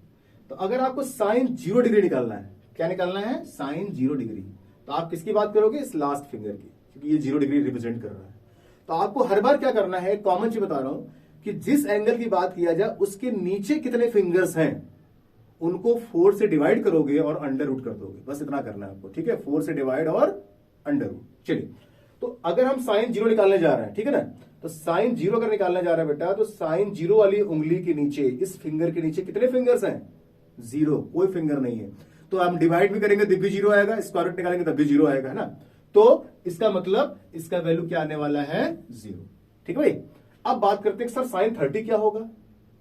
तो अगर आपको साइन 0 डिग्री निकालना है, क्या निकालना है? Sine 0 degree. तो आप किसकी बात करोगे? इस लास्ट फिंगर की, क्योंकि ये 0 डिग्री रिप्रेजेंट कर रहा है। तो आपको हर बार क्या करना है, कॉमन चीज बता रहा हूं, कि जिस एंगल की बात किया जाए उसके नीचे कितने फिंगर्स हैं, उनको 4 से डिवाइड करोगे और अंडर रूट कर दोगे, बस इतना करना है आपको, ठीक है। 4 से डिवाइड और अंडर रूट। चलिए, तो अगर हम साइन 0 निकालने जा रहे हैं, ठीक है ना, तो साइन 0 अगर निकालने जा रहे हैं बेटा, तो साइन 0 वाली उंगली के नीचे, इस फिंगर के नीचे कितने फिंगर्स हैं? 0, कोई फिंगर नहीं है। तो हम डिवाइड भी करेंगे तब भी 0 आएगा, स्क्वायर रूट निकालेंगे तब भी 0 आएगा, है ना। तो इसका मतलब इसका वैल्यू क्या आने वाला है? 0, ठीक है भाई। अब बात करते हैं सर साइन 30 क्या होगा?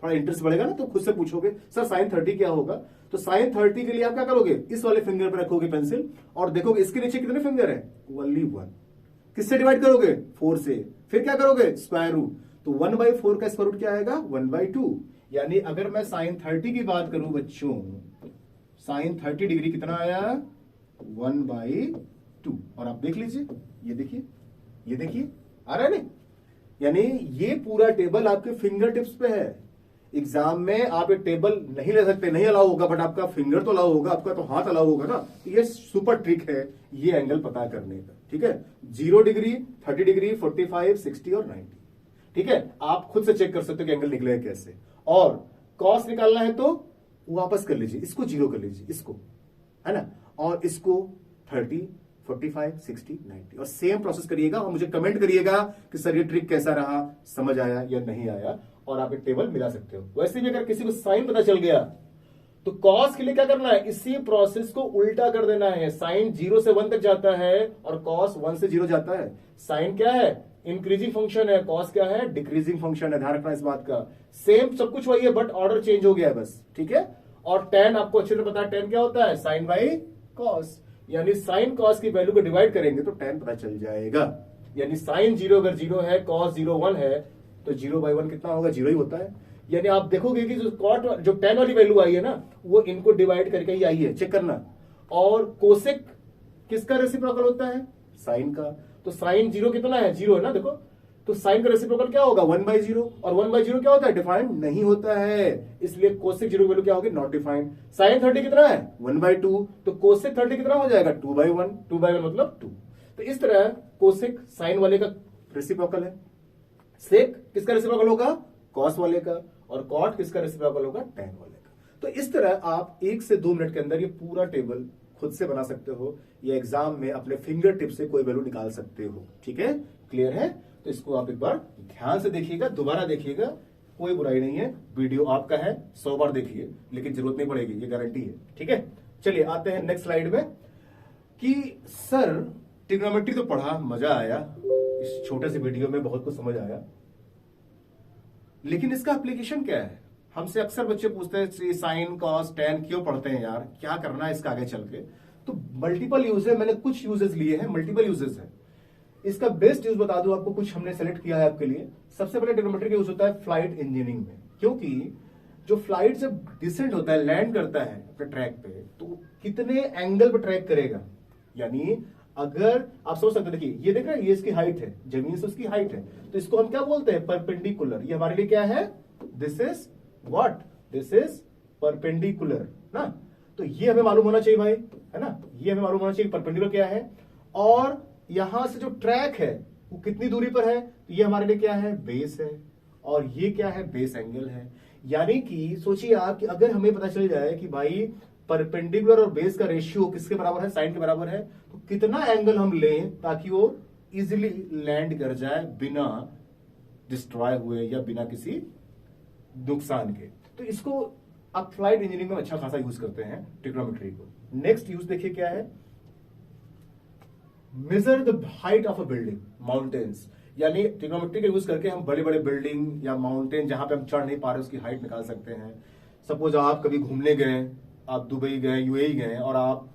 थोड़ा इंटरेस्ट बढ़ेगा ना, तो खुद से पूछोगे सर साइन 30 क्या होगा। तो साइन 30 के लिए आप क्या करोगे? इस वाले फिंगर पर रखोगे पेंसिल और देखोगे इसके नीचे कितने फिंगर है? ओनली 1। किससे डिवाइड करोगे? 4 से। फिर क्या करोगे? Square root. तो 1/4 का स्क्वायर रूट क्या आएगा? 1/2। यानी अगर मैं साइन 30 की बात करूं बच्चों, साइन 30 डिग्री कितना आया? 1/2। और आप देख लीजिए, ये देखिए, ये देखिए, आ रहा है नहीं? यानी ये पूरा टेबल आपके फिंगर टिप्स पे है। एग्जाम में आप एक टेबल नहीं ले सकते, नहीं अलाउ होगा, बट आपका फिंगर तो अलाउ होगा, आपका तो हाथ अलाउ होगा ना। ये सुपर ट्रिक है ये एंगल पता करने का, ठीक है। 0 डिग्री, 30 डिग्री, 45, 60 और 90, ठीक है। आप खुद से चेक कर सकते हो कि एंगल निकलेगा कैसे। और कॉस निकालना है तो वापस कर लीजिए, इसको 0 कर लीजिए, इसको, है ना, और इसको 30, 45, 60, 90, और सेम प्रोसेस करिएगा और मुझे कमेंट करिएगा कि सर ये ट्रिक कैसा रहा, समझ आया या नहीं आया, और आप एक टेबल मिला सकते हो। वैसे भी अगर किसी को साइन पता चल गया तो कॉस के लिए क्या करना है? इसी प्रोसेस को उल्टा कर देना है। साइन 0 से 1 तक जाता है और कॉस 1 से 0 जाता है। साइन क्या है? इंक्रीजिंग फंक्शन है, कॉस क्या है? डिक्रीजिंग फंक्शन है। ध्यान रखना इस बात का। सेम सब कुछ वही है, बट ऑर्डर चेंज हो गया है बस, ठीक है। और tan आपको अच्छे से पता है, tan क्या होता है? साइन बाई कॉस, यानी साइन कॉस की वैल्यू को डिवाइड करेंगे तो tan पता चल जाएगा। यानी साइन 0 अगर 0 है, कॉस 0 1 है, तो 0/1 कितना होगा? 0 ही होता है। यानी आप देखोगे कि जो कॉट जो tan वाली वैल्यू आई है ना, वो इनको डिवाइड करके ही आई है, चेक करना। और कोसेक किसका रेसिप्रोकल होता है? साइन का। तो साइन 0 कितना है? 0 है ना, देखो। तो साइन का रेसिप्रोकल क्या होगा? 1/0। और 1/0 क्या होता है? डिफाइंड नहीं होता है, इसलिए कोसेक 0 वैल्यू क्या होगी? Not defined. साइन 30 कितना है? 1/2। तो कोसेक 30 कितना हो जाएगा? 2/1। 2/1 मतलब 2। तो इस तरह कोसेक साइन वाले का रेसिप्रोकल है, सेक किसका रेसिप्रोकल होगा? कॉस वाले का। और कॉट किसका रेसिप्रोकल होगा? टैन वाले का। तो इस तरह आप 1 से 2 मिनट के अंदर ये पूरा टेबल खुद से बना सकते हो, या एग्जाम में अपने फिंगर टिप से कोई वैल्यू निकाल सकते हो। ठीक है, क्लियर है? तो इसको आप एक बार ध्यान से देखिएगा, दोबारा देखिएगा, कोई बुराई नहीं है, वीडियो आपका है, 100 बार देखिए, लेकिन जरूरत नहीं पड़ेगी, ये गारंटी है। ठीक है, चलिए आते हैं नेक्स्ट स्लाइड में कि सर ट्रिग्नोमेट्री तो पढ़ा, मजा आया, इस छोटे से वीडियो में बहुत कुछ समझ आया, लेकिन इसका एप्लीकेशन क्या है? हमसे अक्सर बच्चे पूछते हैं साइन कॉस टैन क्यों पढ़ते हैं यार, क्या करना है इसका आगे चल के? तो मल्टीपल यूज है, मैंने कुछ यूजेस लिए हैं, मल्टीपल यूजेस है। इसका बेस्ट यूज बता दूं आपको, कुछ हमने सेलेक्ट किया है आपके लिए। सबसे पहले ट्रिग्नोमेट्री का यूज होता है फ्लाइट इंजीनियरिंग में, क्योंकि जो फ्लाइट जब डिसेंट होता है, लैंड करता है अपने ट्रैक पे, तो कितने एंगल पे ट्रैक करेगा। यानी अगर आप सोच सकते हैं, देखिए ये देख रहे हैं, ये इसकी हाइट है, जमीन से उसकी हाइट है, तो इसको हम क्या बोलते हैं? परपेंडिकुलर। ये हमारे लिए क्या है? This is what? This is perpendicular ना। तो ये हमें मालूम होना चाहिए भाई, है ना, ये हमें मालूम होना चाहिए परपेंडिकुलर क्या है। और यहां से जो ट्रैक है वो कितनी दूरी पर है, तो ये हमारे लिए क्या है? बेस है। और ये क्या है? बेस एंगल है। यानी कि सोचिए आप कि अगर हमें पता चल जाए कि भाई परपेंडिकुलर और बेस का रेशियो किसके बराबर है? साइन के बराबर है, तो कितना एंगल हम लें ताकि वो इजिली लैंड कर जाए बिना डिस्ट्रॉय हुए या बिना किसी नुकसान के। तो इसको आप फ्लाइट इंजीनियरिंग में अच्छा खासा यूज करते हैं ट्रिग्नोमेट्री को। नेक्स्ट यूज देखिए क्या है? Measure the height of a building, mountains. यानी ट्रिग्नोमेट्री का यूज करके हम बड़े बड़े बिल्डिंग या माउंटेन जहां पे हम चढ़ नहीं पा रहे उसकी हाइट निकाल सकते हैं। सपोज आप कभी घूमने गए, आप दुबई गए, यूएई गए, और आप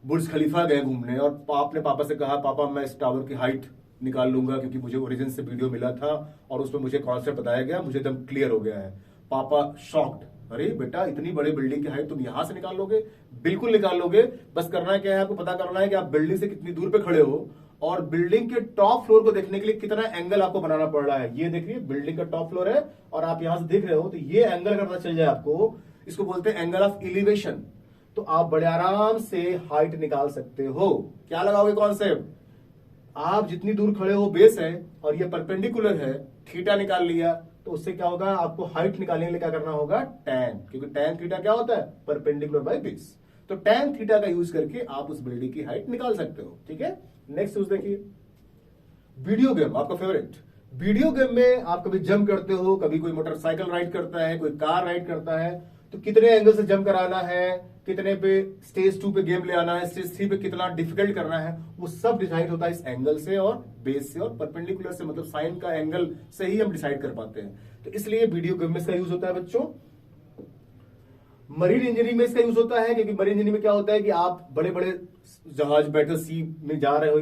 बुर्ज खलीफा गए घूमने, और आपने पापा से कहा पापा मैं इस टावर की हाइट निकाल लूंगा क्योंकि मुझे ओरिजिन से वीडियो मिला था और उसमें मुझे कॉन्सेप्ट बताया गया, मुझे एकदम क्लियर हो गया है। पापा शॉक्ड, अरे बेटा इतनी बड़ी बिल्डिंग की हाइट तुम यहां से निकाल लोगे? बिल्कुल निकाल लोगे। बस करना है क्या है? आपको पता करना है कि आप बिल्डिंग से कितनी दूर पे खड़े हो और बिल्डिंग के टॉप फ्लोर को देखने के लिए कितना एंगल आपको बनाना पड़ रहा है। ये देखिए बिल्डिंग का टॉप फ्लोर है और आप यहां से देख रहे हो, तो ये एंगल अगर पता चल जाए आपको, इसको बोलते हैं एंगल ऑफ एलिवेशन, तो आप बड़े आराम से हाइट निकाल सकते हो। क्या लगाओगे कॉन्सेप्ट? आप जितनी दूर खड़े हो बेस है और ये परपेंडिकुलर है, थीटा निकाल लिया, तो उससे क्या होगा? आपको हाइट निकालने के लिए क्या करना होगा? टैन, क्योंकि टैन थीटा क्या होता है? Perpendicular by base. तो टैन थीटा का यूज करके आप उस बिल्डिंग की हाइट निकाल सकते हो। ठीक है, नेक्स्ट यूज देखिए, वीडियो गेम, आपका फेवरेट। वीडियो गेम में आप कभी जंप करते हो, कभी कोई मोटरसाइकिल राइड करता है, कोई कार राइड करता है, तो कितने एंगल से जंप कराना है, कितने पे स्टेज 2 पे गेम ले आना है, स्टेज 3 पे कितना डिफिकल्ट करना है, वो सब डिसाइड होता है इस एंगल से और बेस से और परपेंडिकुलर से, मतलब साइन का एंगल से ही हम डिसाइड कर पाते हैं। तो इसलिए वीडियो गेम में इसका यूज होता है बच्चों। मरीन इंजीनियरिंग में इसका यूज होता है, क्योंकि मरीन इंजीनियरिंग में क्या होता है कि आप बड़े बड़े जहाज बैठे सी में जा रहे हो,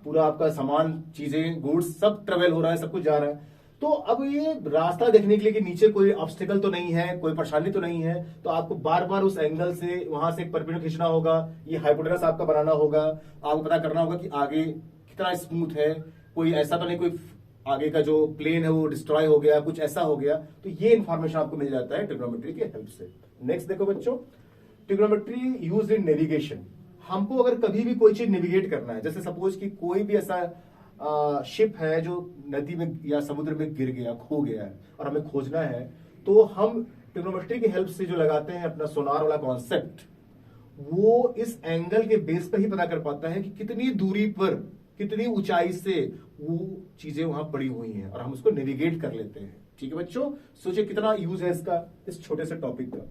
पूरा आपका सामान, चीजें, गुड्स सब ट्रेवल हो रहा है, सब कुछ जा रहा है। तो अब ये रास्ता देखने के लिए कि नीचे कोई ऑब्स्टिकल तो नहीं है, कोई परेशानी तो नहीं है, तो आपको बार बार उस एंगल से वहां से एक परपेंडिकुलर खींचना होगा, ये हाइपोटेनस आपका बनाना होगा, आपको पता करना होगा कि आगे कितना स्मूथ है, कोई ऐसा तो नहीं कोई आगे का जो प्लेन है वो डिस्ट्रॉय हो गया, कुछ ऐसा हो गया। तो ये इंफॉर्मेशन आपको मिल जाता है ट्रिग्नोमेट्री के हेल्प से। नेक्स्ट देखो बच्चों, ट्रिग्नोमेट्री यूज्ड इन नेविगेशन। हमको अगर कभी भी कोई चीज नेविगेट करना है, जैसे सपोज कि कोई भी ऐसा शिप है जो नदी में या समुद्र में गिर गया, खो गया है और हमें खोजना है, तो हम ट्रिग्नोमेट्री की हेल्प से जो लगाते हैं अपना सोनार वाला कॉन्सेप्ट, वो इस एंगल के बेस पर ही पता कर पाता है कि कितनी दूरी पर, कितनी ऊंचाई से वो चीजें वहां पड़ी हुई हैं और हम उसको नेविगेट कर लेते हैं। ठीक है बच्चों, सोचिए कितना यूज है इसका इस छोटे से टॉपिक का।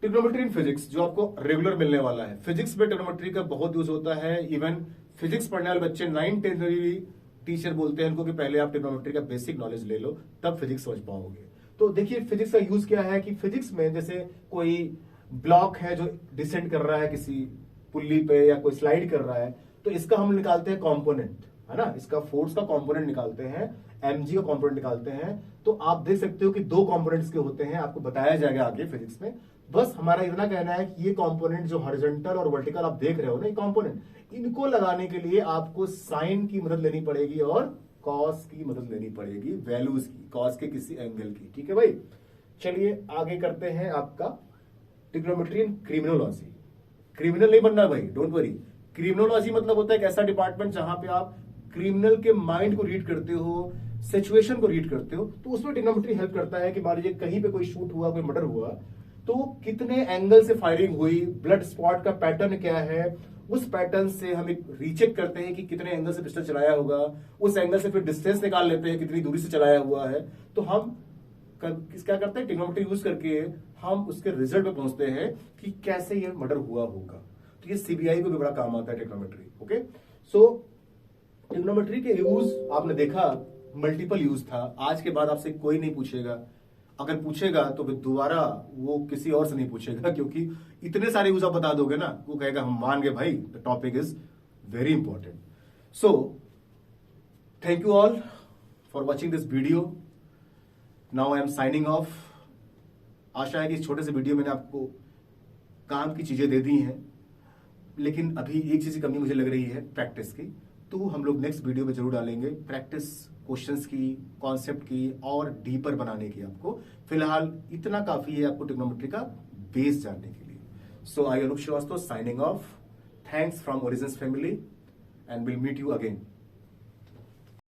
ट्रिग्नोमेट्री इन फिजिक्स जो आपको रेगुलर मिलने वाला है, फिजिक्स में ट्रिग्नोमेट्री का बहुत यूज होता है। इवन फिजिक्स पढ़ने वाले बच्चे 9th-10th टीचर बोलते हैं उनको कि पहले आप ट्रिग्नोमेट्री का बेसिक नॉलेज ले लो, तब फिजिक्स समझ पाओगे। तो देखिए फिजिक्स का यूज क्या है कि फिजिक्स में जैसे कोई ब्लॉक है जो डिसेंड कर रहा है किसी पुल्ली पे या कोई स्लाइड कर रहा है, तो इसका हम निकालते हैं कंपोनेंट, है ना, इसका फोर्स का कंपोनेंट निकालते हैं, mg का कंपोनेंट निकालते हैं। तो आप देख सकते हो कि दो कंपोनेंट्स के होते हैं, आपको बताया जाएगा आगे फिजिक्स में। बस हमारा इतना कहना है कि ये कंपोनेंट जो हॉरिजॉन्टल और वर्टिकल आप देख रहे हो ना, ये कंपोनेंट, इनको लगाने के लिए आपको साइन की मदद लेनी पड़ेगी और कॉस की मदद लेनी पड़ेगी, वैल्यूज की, कॉस के किसी एंगल की। ठीक है भाई, चलिए आगे करते हैं आपका ट्रिग्नोमेट्री एंड क्रिमिनोलॉजी। क्रिमिनल नहीं बनना भाई, डोंट वरी। क्रिमिनोलॉजी मतलब होता है एक ऐसा डिपार्टमेंट जहां पे आप क्रिमिनल के माइंड को रीड करते हो, सिचुएशन को रीड करते हो। तो उसमें ट्रिग्नोमेट्री हेल्प करता है कि मान लीजिए कहीं पे कोई शूट हुआ, कोई मर्डर हुआ, तो कितने एंगल से फायरिंग हुई, ब्लड स्पॉट का पैटर्न क्या है, उस पैटर्न से हम एक रीचेक करते हैं कि कितने एंगल से पिस्टल चलाया होगा, उस एंगल से फिर डिस्टेंस निकाल लेते हैं कितनी दूरी से चलाया हुआ है। तो हम क्या करते हैं, ट्रिग्नोमेट्री यूज करके हम उसके रिजल्ट पे पहुंचते हैं कि कैसे ये मर्डर हुआ होगा। तो ये सीबीआई को भी बड़ा काम आता है ट्रिग्नोमेट्री। ओके, सो ट्रिग्नोमेट्री के यूज आपने देखा, मल्टीपल यूज था। आज के बाद आपसे कोई नहीं पूछेगा, अगर पूछेगा तो फिर दोबारा वो किसी और से नहीं पूछेगा, क्योंकि इतने सारे यूज आप बता दोगे ना, वो कहेगा हम मान गए भाई, the topic is very important. So thank you all for watching this video. Now I am signing off. आशा है कि इस छोटे से वीडियो मैंने आपको काम की चीजें दे दी हैं, लेकिन अभी एक चीज की कमी मुझे लग रही है, प्रैक्टिस की। तो हम लोग नेक्स्ट वीडियो में जरूर डालेंगे प्रैक्टिस, क्वेश्चंस की, कॉन्सेप्ट की और डीपर बनाने की। आपको फिलहाल इतना काफी है आपको ट्रिग्नोमेट्री का बेस जानने के लिए। So I Anup Srivastava signing off. Thanks from Origins family and will meet you again.